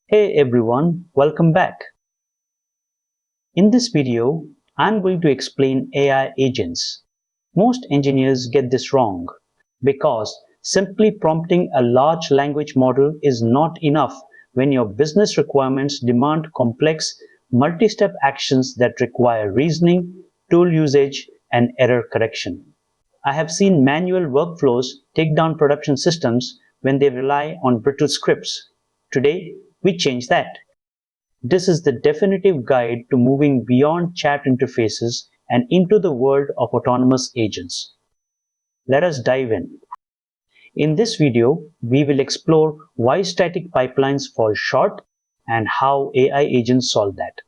Hey everyone, welcome back. In this video, I'm going to explain AI agents. Most engineers get this wrong because simply prompting a large language model is not enough when your business requirements demand complex, multi-step actions that require reasoning, tool usage, and error correction. I have seen manual workflows take down production systems when they rely on brittle scripts. Today, we change that. This is the definitive guide to moving beyond chat interfaces and into the world of autonomous agents. Let us dive in. In this video, we will explore why static pipelines fall short and how AI agents solve that.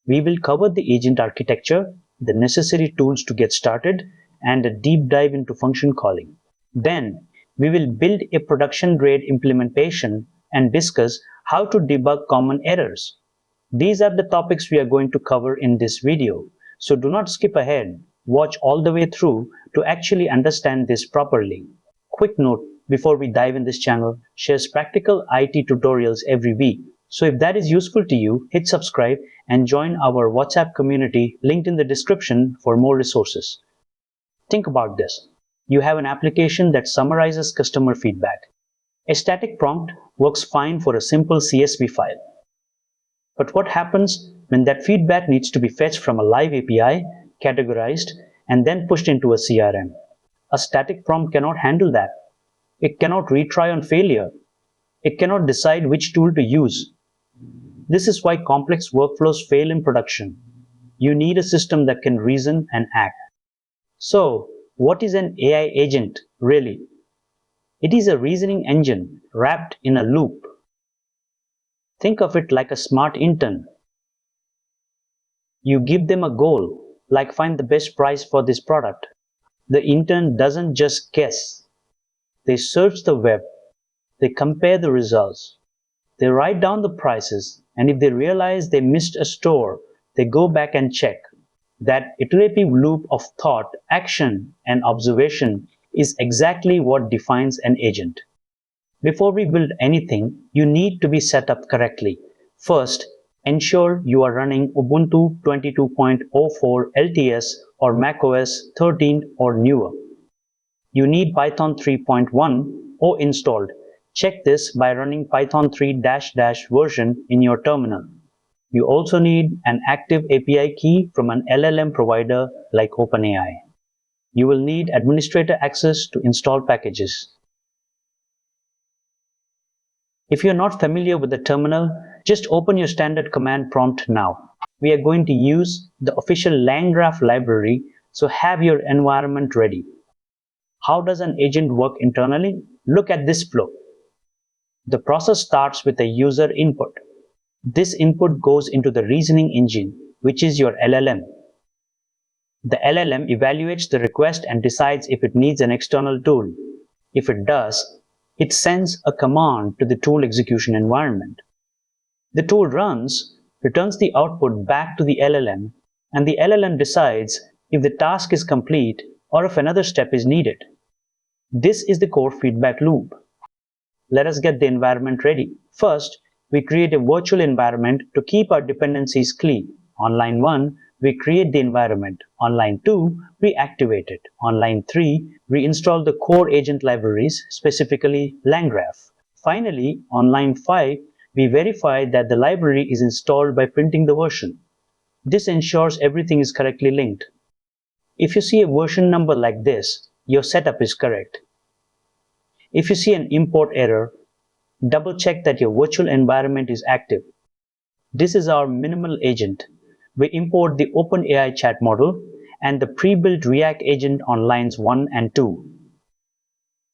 We will cover the agent architecture, the necessary tools to get started, and a deep dive into function calling. Then, we will build a production-grade implementation and discuss how to debug common errors. These are the topics we are going to cover in this video, so do not skip ahead. Watch all the way through to actually understand this properly. Quick note before we dive in, this channel shares practical IT tutorials every week. So if that is useful to you, hit subscribe and join our WhatsApp community linked in the description for more resources. Think about this. You have an application that summarizes customer feedback. A static prompt works fine for a simple CSV file. But what happens when that feedback needs to be fetched from a live API, categorized, and then pushed into a CRM? A static prompt cannot handle that. It cannot retry on failure. It cannot decide which tool to use. This is why complex workflows fail in production. You need a system that can reason and act. So, what is an AI agent really? It is a reasoning engine wrapped in a loop. Think of it like a smart intern. You give them a goal, like find the best price for this product. The intern doesn't just guess. They search the web, they compare the results, they write down the prices, and if they realize they missed a store, they go back and check. That iterative loop of thought, action, and observation is exactly what defines an agent. Before we build anything, you need to be set up correctly. First, ensure you are running Ubuntu 22.04 LTS or macOS 13 or newer. You need Python 3.1 or installed. Check this by running Python 3 -- version in your terminal. You also need an active API key from an LLM provider like OpenAI. You will need administrator access to install packages. If you're not familiar with the terminal, just open your standard command prompt now. We are going to use the official LangGraph library, so have your environment ready. How does an agent work internally? Look at this flow. The process starts with a user input. This input goes into the reasoning engine, which is your LLM. The LLM evaluates the request and decides if it needs an external tool. If it does, it sends a command to the tool execution environment. The tool runs, returns the output back to the LLM, and the LLM decides if the task is complete or if another step is needed. This is the core feedback loop. Let us get the environment ready. First, we create a virtual environment to keep our dependencies clean. On line 1, we create the environment. On line 2, we activate it. On line 3, we install the core agent libraries, specifically LangGraph. Finally, on line 5, we verify that the library is installed by printing the version. This ensures everything is correctly linked. If you see a version number like this, your setup is correct. If you see an import error, double check that your virtual environment is active. This is our minimal agent. We import the OpenAI chat model and the pre-built React agent on lines 1 and 2.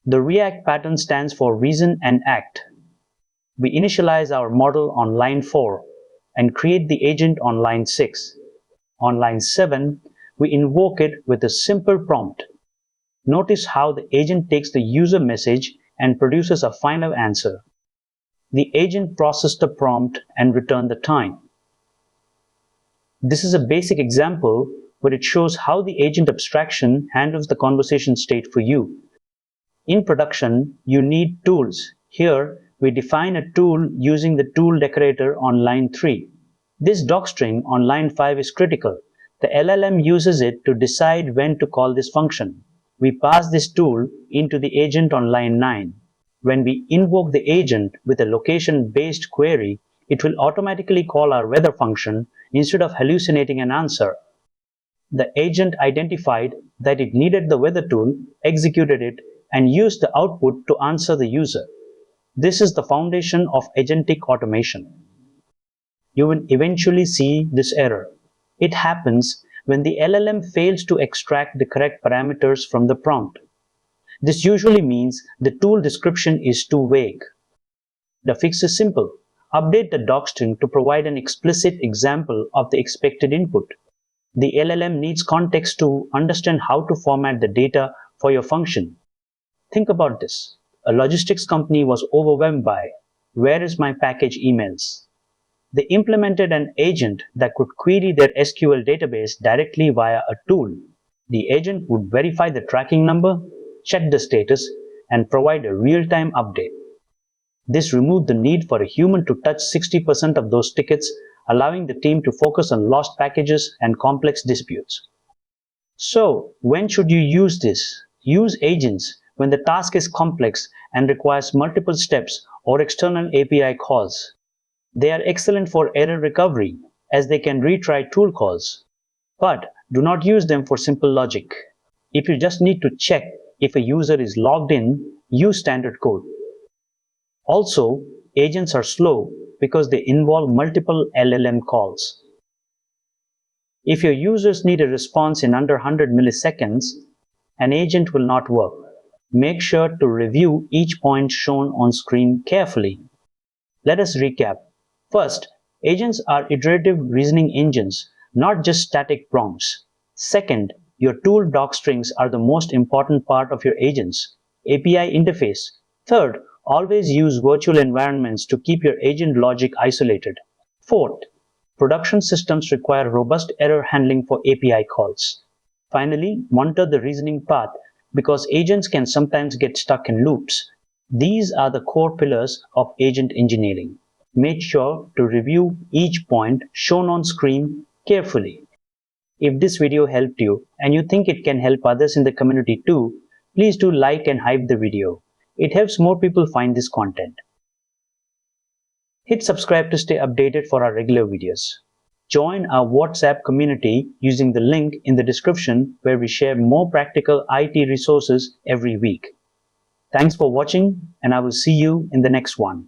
The React pattern stands for reason and act. We initialize our model on line 4 and create the agent on line 6. On line 7, we invoke it with a simple prompt. Notice how the agent takes the user message and produces a final answer. The agent processed the prompt and returned the time. This is a basic example, but it shows how the agent abstraction handles the conversation state for you. In production, you need tools. Here, We define a tool using the tool decorator on line 3. This docstring on line 5 is critical. The LLM uses it to decide when to call this function. We pass this tool into the agent on line 9. When we invoke the agent with a location-based query, it will automatically call our weather function instead of hallucinating an answer. The agent identified that it needed the weather tool, executed it, and used the output to answer the user. This is the foundation of agentic automation. You will eventually see this error. It happens when the LLM fails to extract the correct parameters from the prompt. This usually means the tool description is too vague. The fix is simple. Update the docstring to provide an explicit example of the expected input. The LLM needs context to understand how to format the data for your function. Think about this. A logistics company was overwhelmed by, "Where is my package emails?" They implemented an agent that could query their SQL database directly via a tool. The agent would verify the tracking number, check the status, and provide a real-time update. This removed the need for a human to touch 60% of those tickets, allowing the team to focus on lost packages and complex disputes. So, when should you use this? Use agents when the task is complex and requires multiple steps or external API calls. They are excellent for error recovery, as they can retry tool calls. But do not use them for simple logic. If you just need to check if a user is logged in, use standard code. Also, agents are slow because they involve multiple LLM calls. If your users need a response in under 100 milliseconds, an agent will not work. Make sure to review each point shown on screen carefully. Let us recap. First, agents are iterative reasoning engines, not just static prompts. Second, your tool docstrings are the most important part of your agent's API interface. Third, always use virtual environments to keep your agent logic isolated. Fourth, production systems require robust error handling for API calls. Finally, monitor the reasoning path because agents can sometimes get stuck in loops. These are the core pillars of agent engineering. Make sure to review each point shown on screen carefully. If this video helped you and you think it can help others in the community too, please do like and hype the video. It helps more people find this content. Hit subscribe to stay updated for our regular videos. Join our WhatsApp community using the link in the description where we share more practical IT resources every week. Thanks for watching, and I will see you in the next one.